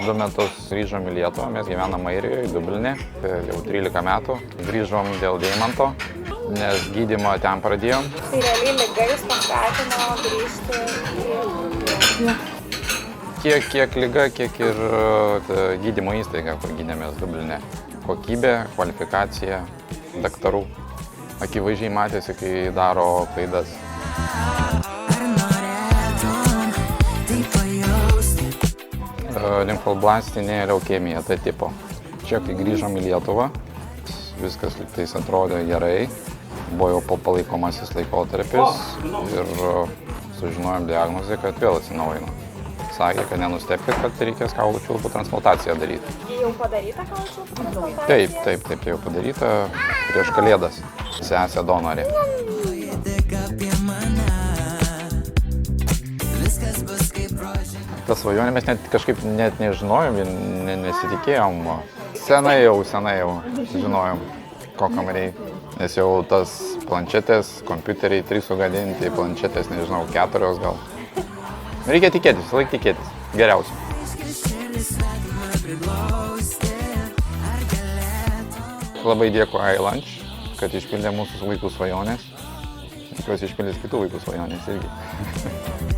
2 metus grįžom į Lietuvą, mes gyvenam Airijoje, Dubline, jau 13 metų. Grįžom dėl deimanto, nes gydymą ten pradėjom. Tai realiai liga jūs paskatino grįžti į... Kiek liga, kiek ir gydymo įstaiga, kur gydėmės Dubline. Kokybė, kvalifikacija, daktarų. Akivaizdžiai matėsi, kai daro klaidas. Limfoblastinė leukemija, tai tipo. Čia, kai grįžom į Lietuvą, viskas liktais atrodė gerai. Buvo jau palaikomasis laikotarpis ir sužinojom diagnozę, kad vėl atsinaujino. Sakė, kad nenustebkit, kad reikės kaulų čiulpų transplantaciją daryti. Jau padaryta kaulų čiulpų transplantacija? Taip, tai jau padaryta prieš Kalėdas. Sesė donorė. Tas svajonė mes kažkaip net nežinojom, nesitikėjom. Senai jau žinojom, ko kam reikia. Nes jau tas planšetės, kompiuteriai 3 sugadinti, planšetės, nežinau, 4 gal. Reikia tikėtis, laik tikėtis. Geriausia. Labai dėkui iLunch, kad išpildė mūsų vaikų svajonės. Tikiuosi išpildys kitų vaikų svajonės irgi.